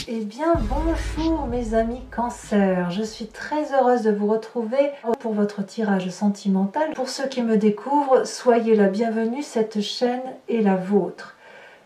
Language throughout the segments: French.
Eh bien bonjour mes amis Cancer, je suis très heureuse de vous retrouver pour votre tirage sentimental. Pour ceux qui me découvrent, soyez la bienvenue, cette chaîne est la vôtre.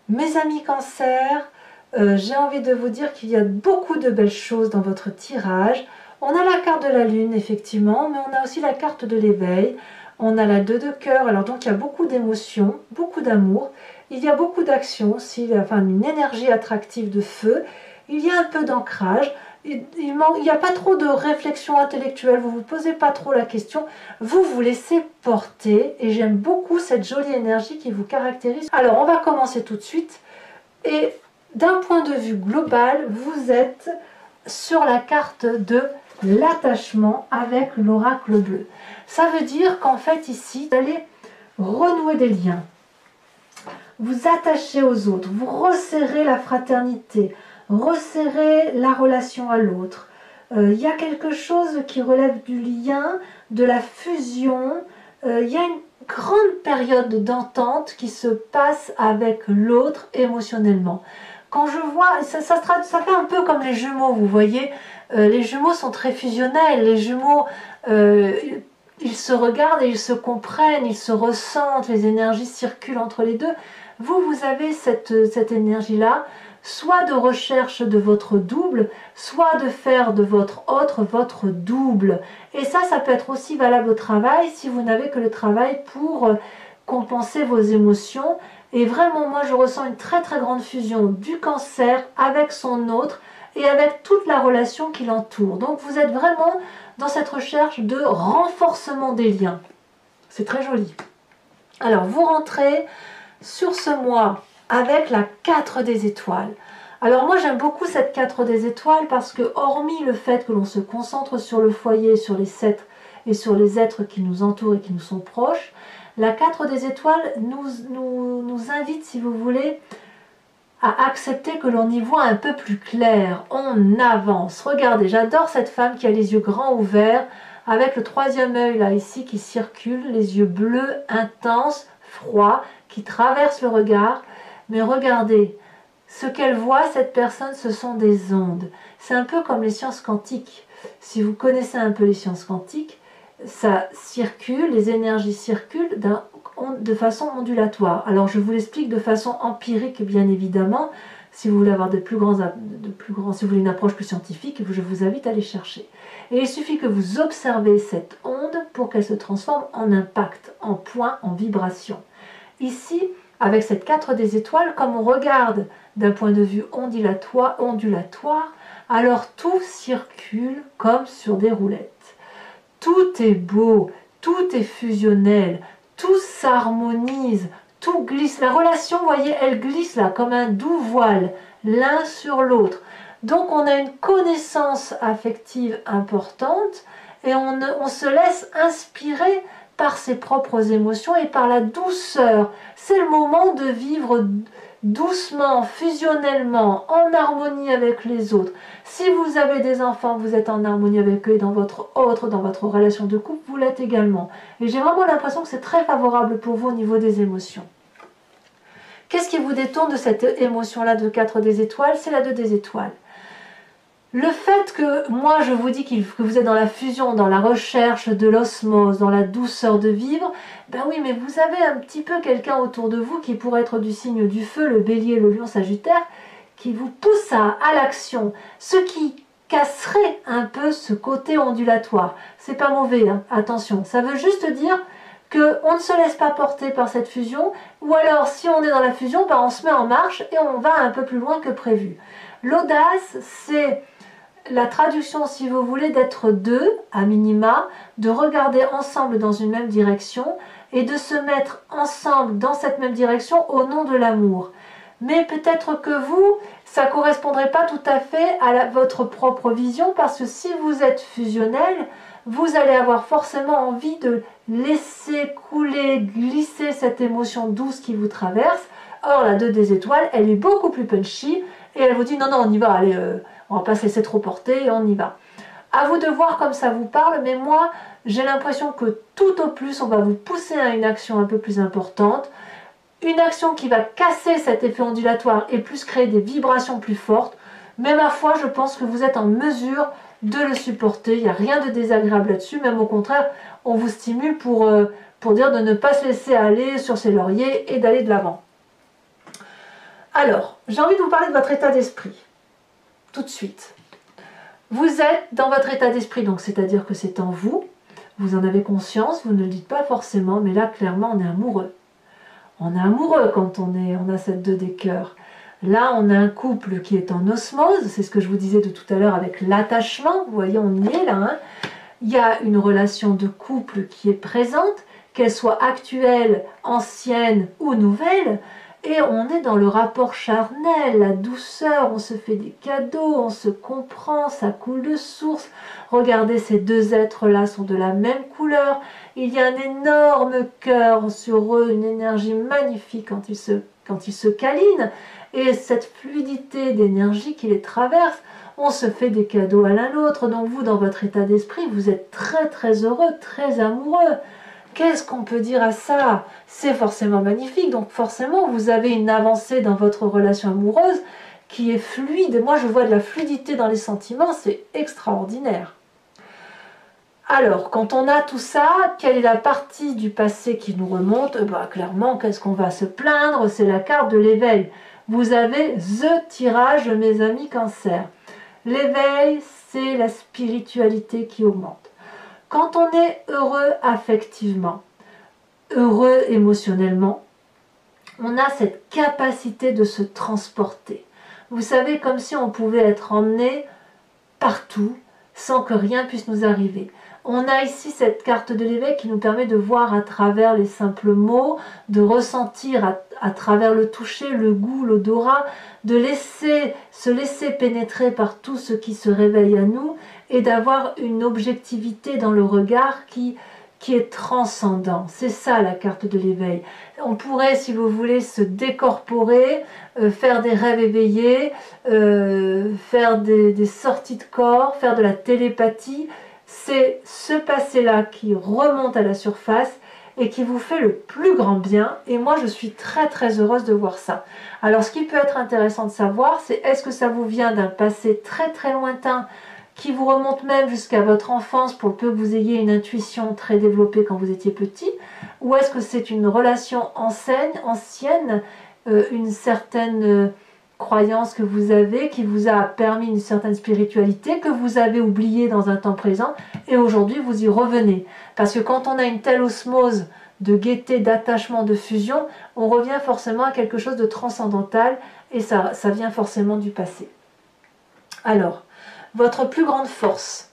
Mes amis Cancer, j'ai envie de vous dire qu'il y a beaucoup de belles choses dans votre tirage. On a la carte de la lune effectivement, mais on a aussi la carte de l'éveil. On a la 2 de cœur, alors donc il y a beaucoup d'émotions, beaucoup d'amour. Il y a beaucoup d'action aussi, enfin une énergie attractive de feu. Il y a un peu d'ancrage. Il n'y a pas trop de réflexion intellectuelle, vous ne vous posez pas trop la question. Vous vous laissez porter et j'aime beaucoup cette jolie énergie qui vous caractérise. Alors on va commencer tout de suite. Et d'un point de vue global, vous êtes sur la carte de l'attachement avec l'oracle bleu. Ça veut dire qu'en fait ici, vous allez renouer des liens. Vous attachez aux autres, vous resserrez la fraternité, resserrez la relation à l'autre. Il y a quelque chose qui relève du lien, de la fusion. Il y a une grande période d'entente qui se passe avec l'autre émotionnellement. Quand je vois, ça fait un peu comme les jumeaux, vous voyez, les jumeaux sont très fusionnels, les jumeaux, ils se regardent et ils se comprennent, ils se ressentent, les énergies circulent entre les deux. Vous avez cette énergie-là, soit de recherche de votre double, soit de faire de votre autre votre double. Et ça peut être aussi valable au travail, si vous n'avez que le travail pour compenser vos émotions. Et vraiment, moi, je ressens une très très grande fusion du Cancer avec son autre et avec toute la relation qui l'entoure. Donc, vous êtes vraiment dans cette recherche de renforcement des liens. C'est très joli. Alors, vous rentrez sur ce mois avec la 4 des étoiles. Alors moi j'aime beaucoup cette 4 des étoiles parce que hormis le fait que l'on se concentre sur le foyer, sur les 7 et sur les êtres qui nous entourent et qui nous sont proches, la 4 des étoiles nous invite, si vous voulez, à accepter que l'on y voit un peu plus clair. On avance. Regardez, j'adore cette femme qui a les yeux grands ouverts avec le 3e œil là ici qui circule, les yeux bleus intenses, froids, qui traverse le regard, mais regardez, ce qu'elle voit, cette personne, ce sont des ondes. C'est un peu comme les sciences quantiques. Si vous connaissez un peu les sciences quantiques, ça circule, les énergies circulent de façon ondulatoire. Alors je vous l'explique de façon empirique, bien évidemment. Si vous voulez avoir si vous voulez une approche plus scientifique, je vous invite à les chercher. Et il suffit que vous observez cette onde pour qu'elle se transforme en impact, en point, en vibration. Ici, avec cette 4 des étoiles, comme on regarde d'un point de vue ondulatoire, alors tout circule comme sur des roulettes. Tout est beau, tout est fusionnel, tout s'harmonise, tout glisse. La relation, vous voyez, elle glisse là, comme un doux voile, l'un sur l'autre. Donc on a une connaissance affective importante et on se laisse inspirer par ses propres émotions et par la douceur. C'est le moment de vivre doucement, fusionnellement, en harmonie avec les autres. Si vous avez des enfants, vous êtes en harmonie avec eux et dans votre relation de couple, vous l'êtes également. Et j'ai vraiment l'impression que c'est très favorable pour vous au niveau des émotions. Qu'est-ce qui vous détourne de cette émotion-là de 4 des étoiles? C'est la 2 des étoiles. Le fait que moi je vous dis que vous êtes dans la fusion, dans la recherche de l'osmose, dans la douceur de vivre, ben oui, mais vous avez un petit peu quelqu'un autour de vous qui pourrait être du signe du feu, le bélier, le lion, sagittaire, qui vous pousse à l'action, ce qui casserait un peu ce côté ondulatoire. C'est pas mauvais, hein, attention, ça veut juste dire qu'on ne se laisse pas porter par cette fusion, ou alors si on est dans la fusion, ben on se met en marche et on va un peu plus loin que prévu. L'audace, c'est la traduction, si vous voulez, d'être deux, à minima, de regarder ensemble dans une même direction et de se mettre ensemble dans cette même direction au nom de l'amour. Mais peut-être que vous, ça ne correspondrait pas tout à fait à votre propre vision parce que si vous êtes fusionnel, vous allez avoir forcément envie de laisser couler, glisser cette émotion douce qui vous traverse. Or, la 2 des étoiles, elle est beaucoup plus punchy et elle vous dit non, non, on y va, allez, on va pas se laisser trop porter et on y va. À vous de voir comme ça vous parle, mais moi, j'ai l'impression que tout au plus, on va vous pousser à une action un peu plus importante, une action qui va casser cet effet ondulatoire et plus créer des vibrations plus fortes. Mais ma foi, je pense que vous êtes en mesure de le supporter. Il n'y a rien de désagréable là-dessus. Même au contraire, on vous stimule pour dire de ne pas se laisser aller sur ses lauriers et d'aller de l'avant. Alors, j'ai envie de vous parler de votre état d'esprit. Tout de suite. Vous êtes dans votre état d'esprit, donc c'est-à-dire que c'est en vous. Vous en avez conscience, vous ne le dites pas forcément, mais là, clairement, on est amoureux. On est amoureux quand on a cette 2 des cœurs. Là, on a un couple qui est en osmose, c'est ce que je vous disais de tout à l'heure avec l'attachement. Vous voyez, on y est là. Hein. Il y a une relation de couple qui est présente, qu'elle soit actuelle, ancienne ou nouvelle. Et on est dans le rapport charnel, la douceur, on se fait des cadeaux, on se comprend, ça coule de source. Regardez, ces 2 êtres-là sont de la même couleur. Il y a un énorme cœur sur eux, une énergie magnifique quand ils se câlinent. Et cette fluidité d'énergie qui les traverse, on se fait des cadeaux à l'un l'autre. Donc vous, dans votre état d'esprit, vous êtes très très heureux, très amoureux. Qu'est-ce qu'on peut dire à ça? C'est forcément magnifique, donc forcément vous avez une avancée dans votre relation amoureuse qui est fluide. Moi je vois de la fluidité dans les sentiments, c'est extraordinaire. Alors, quand on a tout ça, quelle est la partie du passé qui nous remonte? Clairement, qu'est-ce qu'on va se plaindre? C'est la carte de l'éveil. Vous avez The tirage, mes amis Cancer. L'éveil, c'est la spiritualité qui augmente. Quand on est heureux affectivement, heureux émotionnellement, on a cette capacité de se transporter. Vous savez, comme si on pouvait être emmené partout sans que rien puisse nous arriver. On a ici cette carte de l'éveil qui nous permet de voir à travers les simples mots, de ressentir à travers le toucher, le goût, l'odorat, de se laisser pénétrer par tout ce qui se réveille à nous et d'avoir une objectivité dans le regard qui est transcendant. C'est ça la carte de l'éveil. On pourrait, si vous voulez, se décorporer, faire des rêves éveillés, faire des sorties de corps, faire de la télépathie. C'est ce passé-là qui remonte à la surface et qui vous fait le plus grand bien. Et moi, je suis très très heureuse de voir ça. Alors, ce qui peut être intéressant de savoir, c'est est-ce que ça vous vient d'un passé très très lointain qui vous remonte même jusqu'à votre enfance pour peu que vous ayez une intuition très développée quand vous étiez petit, ou est-ce que c'est une relation ancienne, une certaine croyance que vous avez qui vous a permis une certaine spiritualité que vous avez oubliée dans un temps présent et aujourd'hui vous y revenez. Parce que quand on a une telle osmose de gaieté, d'attachement, de fusion, on revient forcément à quelque chose de transcendantal et ça vient forcément du passé. Alors, votre plus grande force.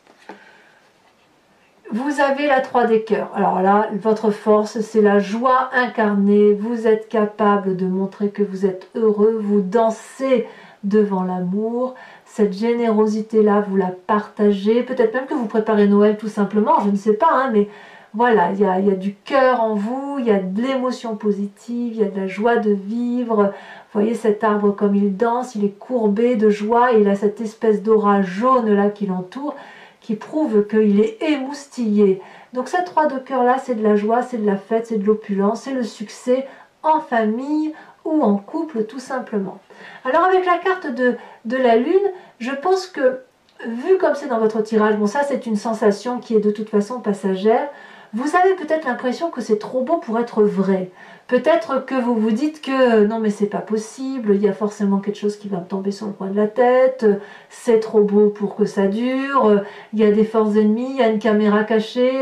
Vous avez la 3 des cœurs. Alors là, votre force, c'est la joie incarnée. Vous êtes capable de montrer que vous êtes heureux. Vous dansez devant l'amour. Cette générosité-là, vous la partagez. Peut-être même que vous préparez Noël tout simplement. Je ne sais pas, hein, mais voilà, il y a du cœur en vous. Il y a de l'émotion positive. Il y a de la joie de vivre. Vous voyez cet arbre comme il danse. Il est courbé de joie. Et il a cette espèce d'aura jaune là qui l'entoure, qui prouve qu'il est émoustillé. Donc cette 3 de cœur là, c'est de la joie, c'est de la fête, c'est de l'opulence, c'est le succès en famille ou en couple tout simplement. Alors avec la carte de la lune, je pense que, vu comme c'est dans votre tirage, bon ça c'est une sensation qui est de toute façon passagère, vous avez peut-être l'impression que c'est trop beau pour être vrai. Peut-être que vous vous dites que non mais c'est pas possible, il y a forcément quelque chose qui va me tomber sur le coin de la tête, c'est trop beau pour que ça dure, il y a des forces ennemies, il y a une caméra cachée,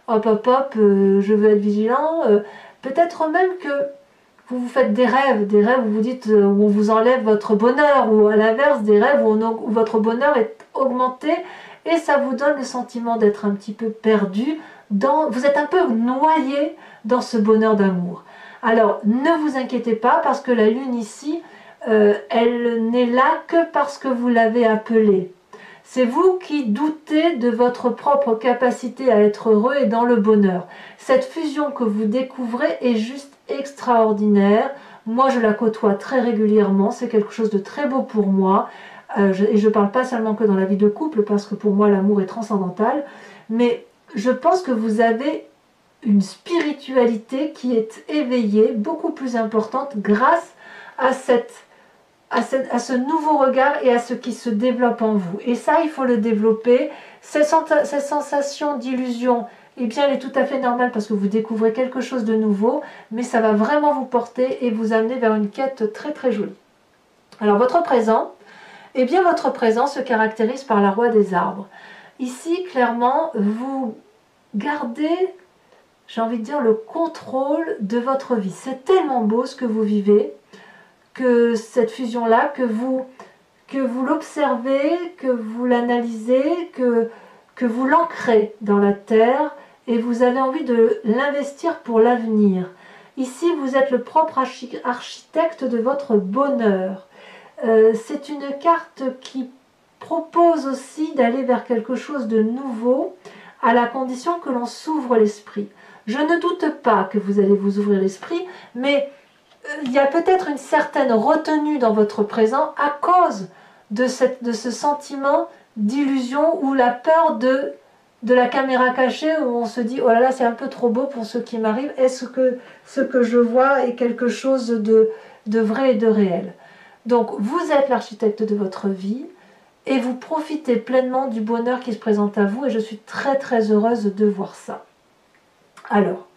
hop hop hop, je veux être vigilant. Peut-être même que vous vous faites des rêves où vous dites, où on vous enlève votre bonheur, ou à l'inverse des rêves où votre bonheur est augmenté et ça vous donne le sentiment d'être un petit peu perdu, vous êtes un peu noyé dans ce bonheur d'amour. Alors, ne vous inquiétez pas parce que la lune ici, elle n'est là que parce que vous l'avez appelée. C'est vous qui doutez de votre propre capacité à être heureux et dans le bonheur. Cette fusion que vous découvrez est juste extraordinaire. Moi, je la côtoie très régulièrement. C'est quelque chose de très beau pour moi. Et je ne parle pas seulement que dans la vie de couple parce que pour moi, l'amour est transcendantal. Mais je pense que vous avez une spiritualité qui est éveillée, beaucoup plus importante grâce à cette à ce nouveau regard et à ce qui se développe en vous. Et ça, il faut le développer. Cette sensation d'illusion, eh bien, elle est tout à fait normale parce que vous découvrez quelque chose de nouveau, mais ça va vraiment vous porter et vous amener vers une quête très très jolie. Alors, votre présent, eh bien, votre présent se caractérise par la roue des arbres. Ici, clairement, vous gardez, j'ai envie de dire, le contrôle de votre vie. C'est tellement beau ce que vous vivez, que cette fusion-là, que vous l'observez, que vous l'analysez, que vous l'ancrez dans la terre et vous avez envie de l'investir pour l'avenir. Ici, vous êtes le propre architecte de votre bonheur. C'est une carte qui propose aussi d'aller vers quelque chose de nouveau à la condition que l'on s'ouvre l'esprit. Je ne doute pas que vous allez vous ouvrir l'esprit, mais il y a peut-être une certaine retenue dans votre présent à cause de ce sentiment d'illusion ou la peur de la caméra cachée où on se dit « Oh là là, c'est un peu trop beau pour ce qui m'arrive. Est-ce que ce que je vois est quelque chose de vrai et de réel ?» Donc, vous êtes l'architecte de votre vie et vous profitez pleinement du bonheur qui se présente à vous et je suis très très heureuse de voir ça. Alors,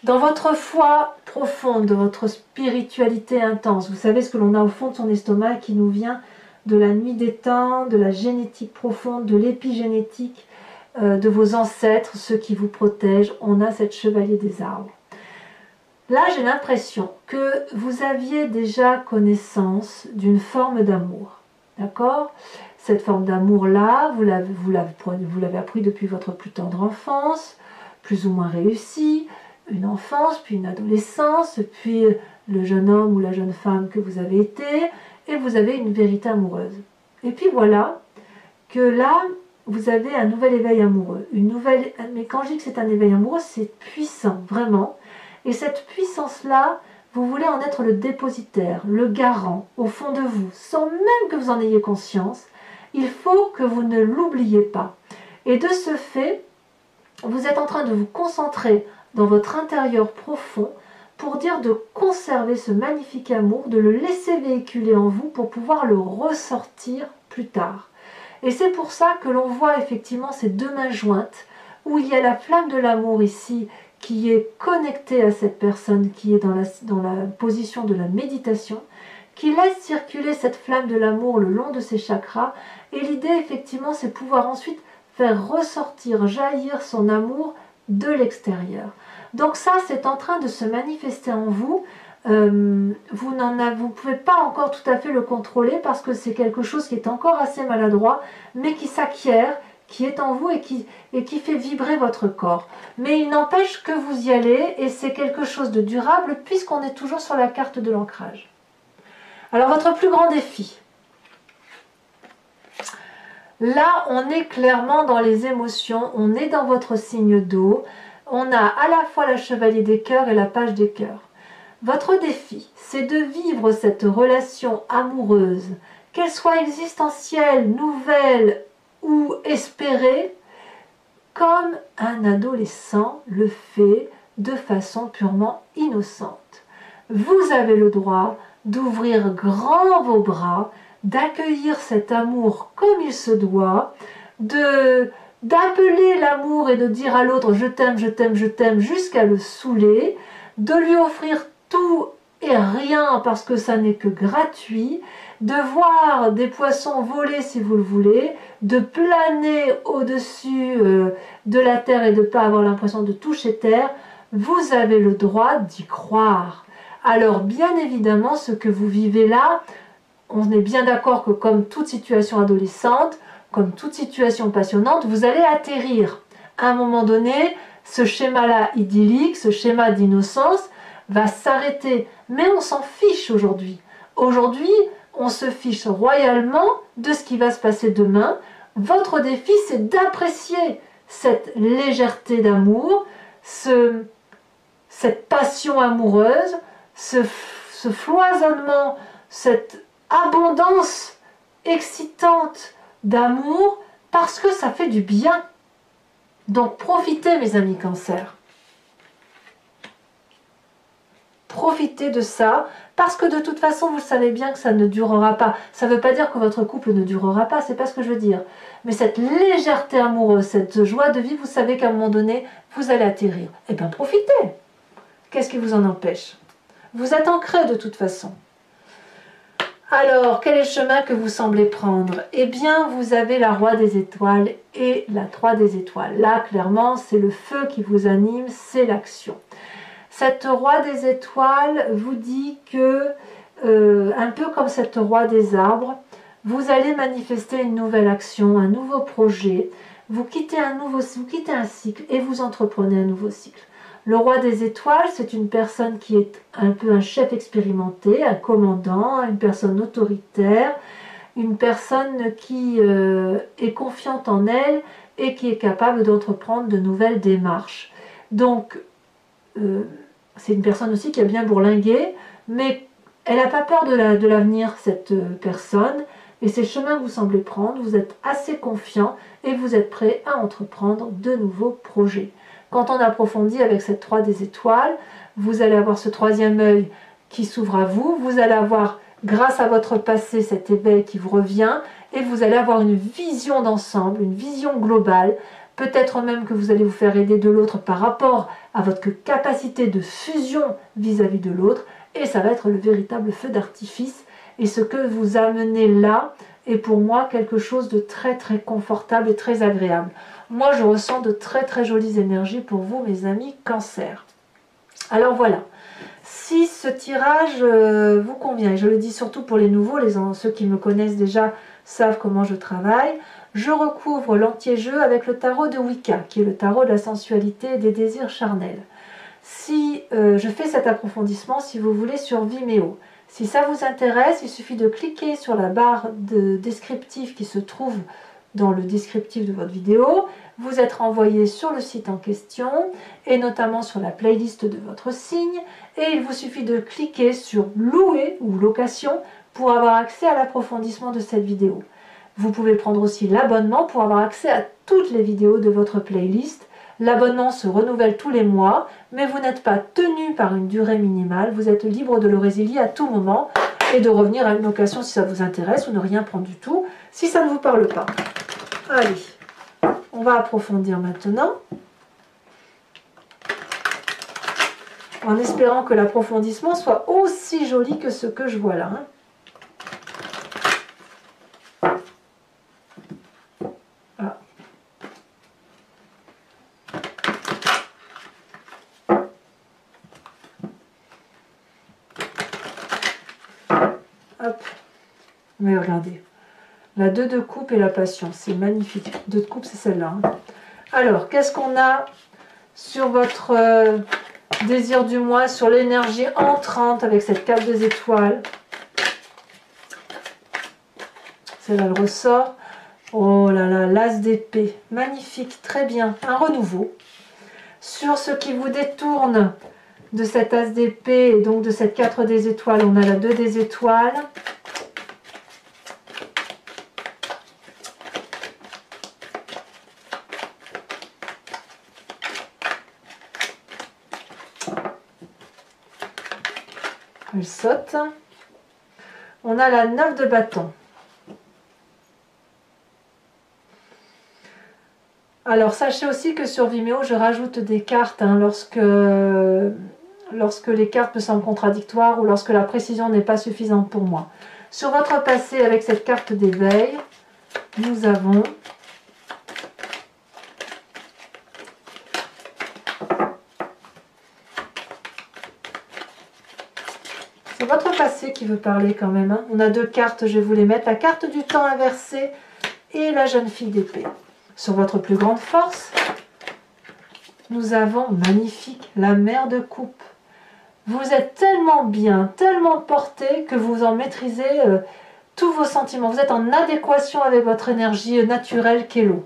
dans votre foi profonde, de votre spiritualité intense, vous savez ce que l'on a au fond de son estomac qui nous vient de la nuit des temps, de la génétique profonde, de l'épigénétique, de vos ancêtres, ceux qui vous protègent. On a cette chevalier des arbres. Là, j'ai l'impression que vous aviez déjà connaissance d'une forme d'amour. D'accord ? Cette forme d'amour-là, vous l'avez appris depuis votre plus tendre enfance, plus ou moins réussie, une enfance, puis une adolescence, puis le jeune homme ou la jeune femme que vous avez été, et vous avez une vérité amoureuse. Et puis voilà que là, vous avez un nouvel éveil amoureux. Mais quand je dis que c'est un éveil amoureux, c'est puissant, vraiment. Et cette puissance-là, vous voulez en être le dépositaire, le garant, au fond de vous, sans même que vous en ayez conscience. Il faut que vous ne l'oubliez pas. Et de ce fait, vous êtes en train de vous concentrer dans votre intérieur profond pour dire de conserver ce magnifique amour, de le laisser véhiculer en vous pour pouvoir le ressortir plus tard. Et c'est pour ça que l'on voit effectivement ces deux mains jointes, où il y a la flamme de l'amour ici, qui est connectée à cette personne qui est dans la position de la méditation, qui laisse circuler cette flamme de l'amour le long de ses chakras. Et l'idée, effectivement, c'est pouvoir ensuite faire ressortir, jaillir son amour de l'extérieur. Donc ça, c'est en train de se manifester en vous. Vous ne pouvez pas encore tout à fait le contrôler parce que c'est quelque chose qui est encore assez maladroit, mais qui s'acquiert, qui est en vous et qui fait vibrer votre corps. Mais il n'empêche que vous y allez et c'est quelque chose de durable puisqu'on est toujours sur la carte de l'ancrage. Alors votre plus grand défi, là on est clairement dans les émotions, on est dans votre signe d'eau, on a à la fois la chevalier des cœurs et la page des cœurs. Votre défi, c'est de vivre cette relation amoureuse, qu'elle soit existentielle, nouvelle ou espérée, comme un adolescent le fait de façon purement innocente. Vous avez le droit d'ouvrir grand vos bras, d'accueillir cet amour comme il se doit, d'appeler l'amour et de dire à l'autre « je t'aime, je t'aime, je t'aime » jusqu'à le saouler, de lui offrir tout et rien parce que ça n'est que gratuit, de voir des poissons voler si vous le voulez, de planer au-dessus de la terre et de ne pas avoir l'impression de toucher terre, vous avez le droit d'y croire. Alors bien évidemment, ce que vous vivez là, on est bien d'accord que comme toute situation adolescente, comme toute situation passionnante, vous allez atterrir. À un moment donné, ce schéma-là idyllique, ce schéma d'innocence, va s'arrêter. Mais on s'en fiche aujourd'hui. Aujourd'hui, on se fiche royalement de ce qui va se passer demain. Votre défi, c'est d'apprécier cette légèreté d'amour, cette passion amoureuse, ce foisonnement, cette abondance excitante d'amour, parce que ça fait du bien. Donc profitez, mes amis Cancer. Profitez de ça, parce que de toute façon, vous savez bien que ça ne durera pas. Ça ne veut pas dire que votre couple ne durera pas, c'est pas ce que je veux dire. Mais cette légèreté amoureuse, cette joie de vie, vous savez qu'à un moment donné, vous allez atterrir. Eh bien, profitez. Qu'est-ce qui vous en empêche? Vous êtes ancré de toute façon. Alors, quel est le chemin que vous semblez prendre? Eh bien, vous avez la Roi des étoiles et la 3 des étoiles. Là, clairement, c'est le feu qui vous anime, c'est l'action. Cette Roi des étoiles vous dit que, un peu comme cette Roi des arbres, vous allez manifester une nouvelle action, un nouveau projet. Vous quittez un cycle et vous entreprenez un nouveau cycle. Le Roi des étoiles, c'est une personne qui est un peu un chef expérimenté, un commandant, une personne autoritaire, une personne qui est confiante en elle et qui est capable d'entreprendre de nouvelles démarches. Donc, c'est une personne aussi qui a bien bourlingué, mais elle n'a pas peur de l'avenir, cette personne, et c'est le chemin que vous semblez prendre. Vous êtes assez confiant et vous êtes prêt à entreprendre de nouveaux projets. Quand on approfondit avec cette 3 des étoiles, vous allez avoir ce troisième œil qui s'ouvre à vous, vous allez avoir, grâce à votre passé, cet éveil qui vous revient, et vous allez avoir une vision d'ensemble, une vision globale, peut-être même que vous allez vous faire aider de l'autre par rapport à votre capacité de fusion vis-à-vis de l'autre, et ça va être le véritable feu d'artifice, et ce que vous amenez là est pour moi quelque chose de très très confortable et très agréable. Moi, je ressens de très très jolies énergies pour vous, mes amis Cancer. Alors voilà, si ce tirage vous convient, et je le dis surtout pour les nouveaux, ceux qui me connaissent déjà savent comment je travaille, je recouvre l'anti-jeu avec le tarot de Wicca, qui est le tarot de la sensualité et des désirs charnels. Si je fais cet approfondissement, si vous voulez, sur Vimeo. Si ça vous intéresse, il suffit de cliquer sur la barre de descriptif qui se trouve dans le descriptif de votre vidéo. Vous êtes renvoyé sur le site en question et notamment sur la playlist de votre signe. Et il vous suffit de cliquer sur louer ou location pour avoir accès à l'approfondissement de cette vidéo. Vous pouvez prendre aussi l'abonnement pour avoir accès à toutes les vidéos de votre playlist. L'abonnement se renouvelle tous les mois, mais vous n'êtes pas tenu par une durée minimale. Vous êtes libre de le résilier à tout moment et de revenir à une location si ça vous intéresse ou ne rien prendre du tout si ça ne vous parle pas. Allez, on va approfondir maintenant, en espérant que l'approfondissement soit aussi joli que ce que je vois là. Ah. Hop, mais regardez. La 2 de coupe et la passion, c'est magnifique. 2 de coupe, c'est celle-là. Alors, qu'est-ce qu'on a sur votre désir du mois, sur l'énergie entrante avec cette 4 des étoiles? Celle-là, elle ressort. Oh là là, l'as d'épée. Magnifique, très bien. Un renouveau. Sur ce qui vous détourne de cet as d'épée et donc de cette 4 des étoiles, on a la 2 des étoiles. Elle saute. On a la 9 de bâton. Alors sachez aussi que sur Vimeo je rajoute des cartes lorsque les cartes me semblent contradictoires ou lorsque la précision n'est pas suffisante pour moi. Sur votre passé avec cette carte d'éveil, nous avons c'est votre passé qui veut parler quand même. On a 2 cartes, je vais vous les mettre. La carte du temps inversé et la jeune fille d'épée. Sur votre plus grande force, nous avons, magnifique, la mère de coupe. Vous êtes tellement bien, tellement porté que vous en maîtrisez tous vos sentiments. Vous êtes en adéquation avec votre énergie naturelle qu'est l'eau.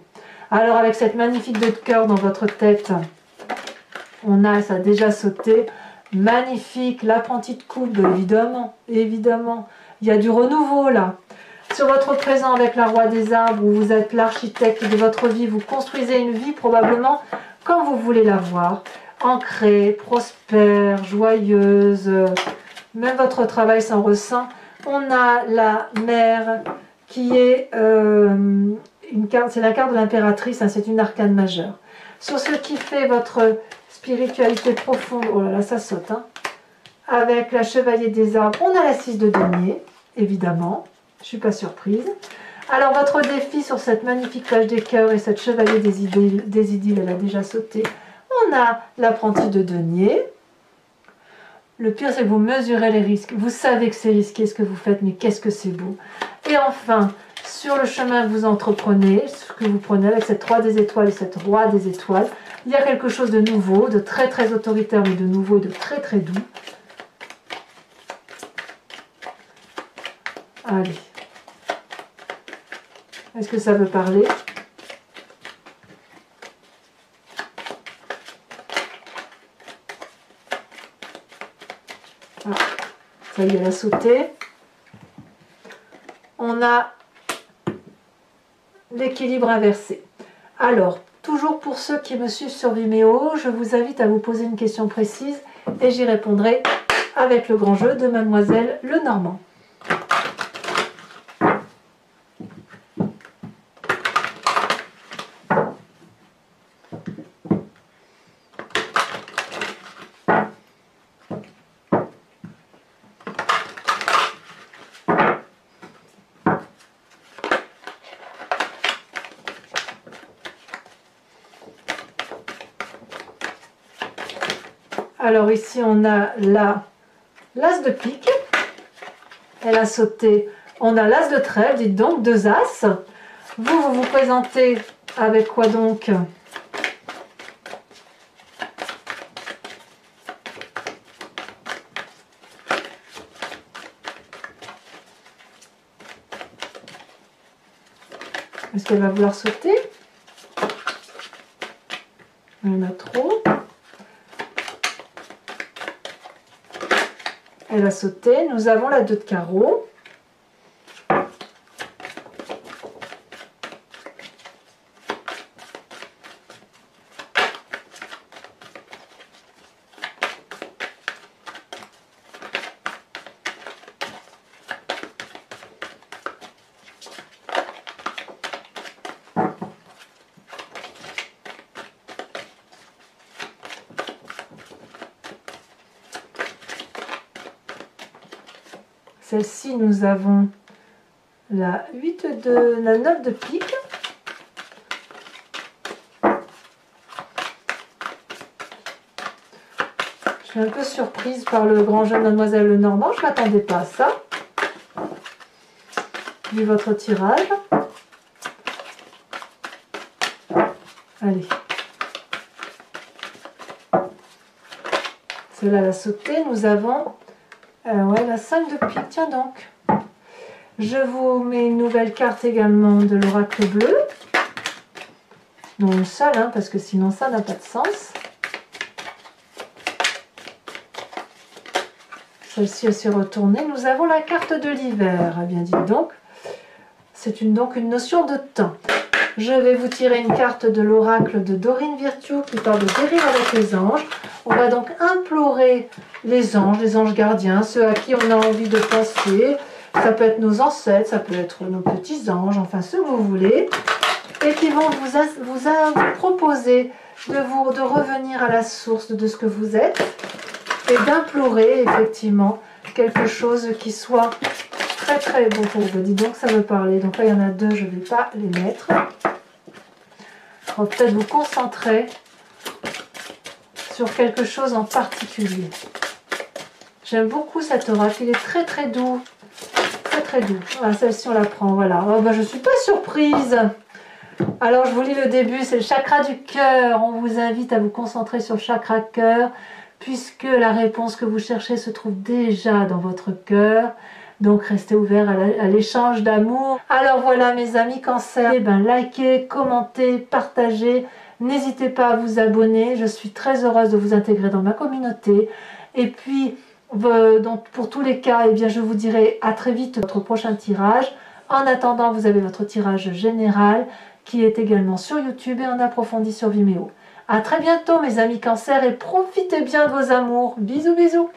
Alors avec cette magnifique 2 de cœur dans votre tête, ça a déjà sauté. Magnifique, l'apprenti de coupe, évidemment, évidemment. Il y a du renouveau là. Sur votre présent avec la roi des arbres, où vous êtes l'architecte de votre vie, vous construisez une vie probablement comme vous voulez la voir. ancrée, prospère, joyeuse. Même votre travail s'en ressent. On a la mère qui est une carte, c'est la carte de l'impératrice, hein, c'est une arcane majeure. Sur ce qui fait votre spiritualité profonde, oh là là, ça saute, hein. Avec la chevalier des arbres, on a la 6 de denier, évidemment, je ne suis pas surprise. Alors votre défi sur cette magnifique page des cœurs et cette chevalier des idylles, elle a déjà sauté. On a l'apprenti de denier. Le pire, c'est que vous mesurez les risques. Vous savez que c'est risqué ce que vous faites, mais qu'est-ce que c'est beau. Et enfin, sur le chemin que vous entreprenez, ce que vous prenez avec cette 3 des étoiles et cette roi des étoiles, il y a quelque chose de nouveau, de très très autoritaire, mais de nouveau et de très très doux. Allez. Est-ce que ça veut parler? Ah, ça y est, elle a sauté. On a l'équilibre inversé. Alors, toujours pour ceux qui me suivent sur Vimeo, je vous invite à vous poser une question précise et j'y répondrai avec le grand jeu de Mademoiselle Lenormand. Alors ici on a l'as de pique, elle a sauté, on a l'as de trèfle, dites donc, 2 as. Vous vous présentez avec quoi donc? Est-ce qu'elle va vouloir sauter? Il y en a trop. Elle a sauté. Nous avons la 2 de carreau. Celle-ci, nous avons la 9 de pique. Je suis un peu surprise par le grand jeu de Mademoiselle Lenormand. Je ne m'attendais pas à ça. Vu votre tirage. Allez. Celle-là, elle a sauté. Nous avons... ouais, la 5 de pique, tiens donc. Je vous mets une nouvelle carte également de l'oracle bleu. Non, une seule, hein, parce que sinon ça n'a pas de sens. Celle-ci elle s'est retournée. Nous avons la carte de l'hiver. Eh bien, dites donc. C'est donc une notion de temps. Je vais vous tirer une carte de l'oracle de Dorine Virtue qui parle de guérir avec les anges. On va donc implorer les anges gardiens, ceux à qui on a envie de penser. Ça peut être nos ancêtres, ça peut être nos petits anges, enfin ceux que vous voulez. Et qui vont vous proposer de revenir à la source de ce que vous êtes et d'implorer effectivement quelque chose qui soit très très bon pour vous. Dis donc, ça me parlait. Donc là, il y en a 2, je ne vais pas les mettre. On va peut-être vous concentrer sur quelque chose en particulier. J'aime beaucoup cet oracle, il est très très doux. Très très doux. Voilà, celle-ci on la prend, voilà. Oh, ben, je ne suis pas surprise. Alors je vous lis le début, c'est le chakra du cœur. On vous invite à vous concentrer sur le chakra cœur, puisque la réponse que vous cherchez se trouve déjà dans votre cœur. Donc restez ouverts à l'échange d'amour. Alors voilà mes amis Cancer, eh ben, likez, commentez, partagez. N'hésitez pas à vous abonner. Je suis très heureuse de vous intégrer dans ma communauté. Et puis, donc, pour tous les cas, eh bien, je vous dirai à très vite pour votre prochain tirage. En attendant, vous avez votre tirage général qui est également sur YouTube et en approfondi sur Vimeo. À très bientôt mes amis Cancer et profitez bien de vos amours. Bisous bisous.